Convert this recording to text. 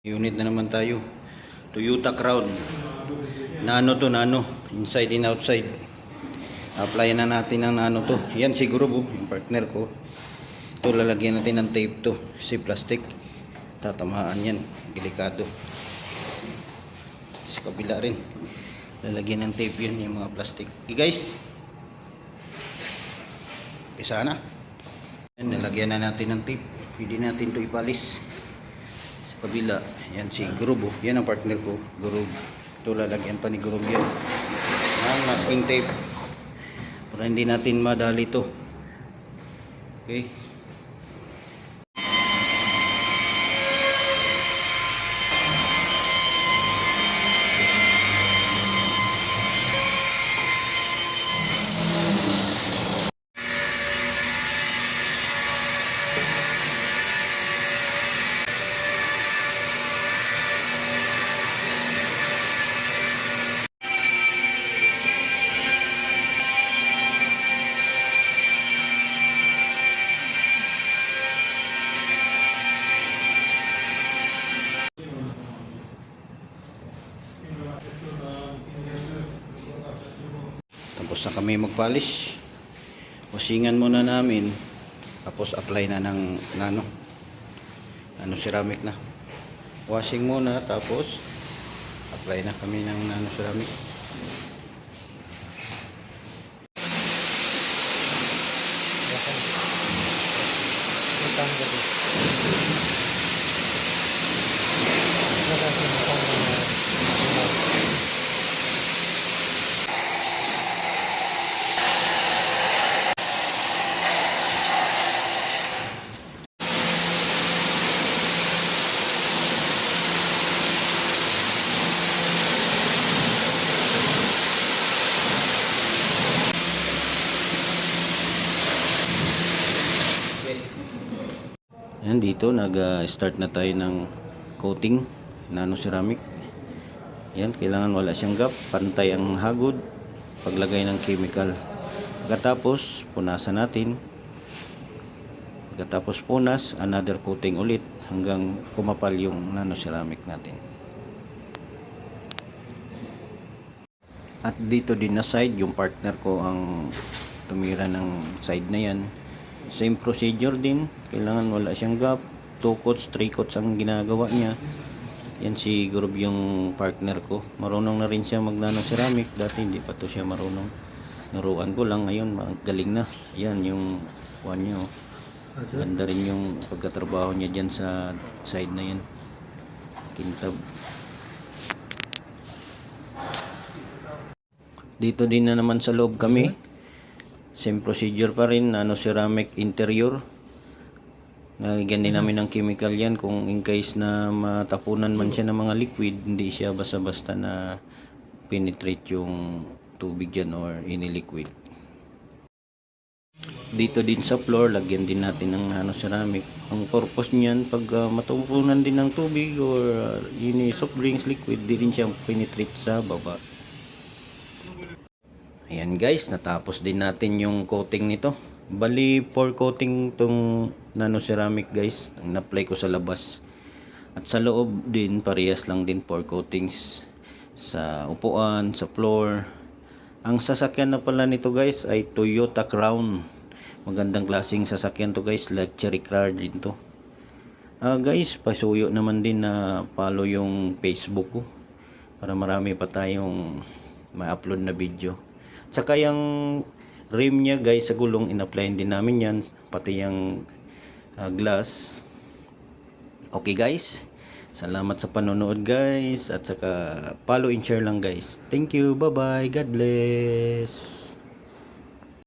Unit na naman tayo. Toyota Crown. Nano to, nano. Inside and outside. Apply na natin ang nano to. Yan siguro po, yung partner ko. Ito lalagyan natin ng tape to. Si plastic. Tatamaan yan. Delikado. Sa kabila rin. Lalagyan ng tape yun, yung mga plastic. Okay guys. Pisa na. Yan, nalagyan na natin ng tape. Pwede natin to ipalis. Kabila, yan si Groove, yan ang partner ko, Groove. Ito lalagyan pa ni Groove yan ang masking tape para hindi natin madali to. Okay, tapos na kami magpolish. Wasingan muna namin, tapos apply na ng nano ceramic na. Washing muna, tapos apply na kami ng nano ceramic. Yan, dito nag-start na tayo ng coating nano ceramic. Yan, kailangan wala siyang gap, pantay ang hagod paglagay ng chemical. Pagkatapos punasan natin. Pagkatapos punas, another coating ulit hanggang kumapal yung nano ceramic natin. At dito din na side, yung partner ko ang tumira ng side na yan. Same procedure din, kailangan wala siyang gap. 2 coats, 3 coats ang ginagawa niya. Yan si Groove yung partner ko. Marunong na rin siya mag nano ceramic. Dati hindi pa to siya marunong. Naruan ko lang, ngayon magaling na. Yan yung kuha niya. Ganda rin yung pagkatrabaho niya dyan sa side na yan. Kintab. Dito din na naman sa loob kami. Same procedure pa rin, nano ceramic interior. Nalagyan din namin ng chemical yan kung in case na matapunan man siya ng mga liquid, hindi siya basta-basta na penetrate yung tubig dyan or any liquid. Dito din sa floor, lagyan din natin ng nano ceramic. Ang purpose niyan, pag matapunan din ng tubig or any soft drinks liquid, di rin siya penetrate sa baba. Ayan guys, natapos din natin yung coating nito. Bali 4 coating tong nano ceramic guys, ang na-apply ko sa labas. At sa loob din parehas lang din 4 coatings sa upuan, sa floor. Ang sasakyan na pala nito guys ay Toyota Crown. Magandang klaseng sasakyan to guys, luxury car din to. Guys, pasuyo naman din na follow yung Facebook ko para marami pa tayong ma-upload na video. Tsaka yung rim niya guys sa gulong, in-apply din namin yan, pati yung glass. Okay guys, salamat sa panonood guys, at saka follow and share lang guys. Thank you, bye bye, God bless.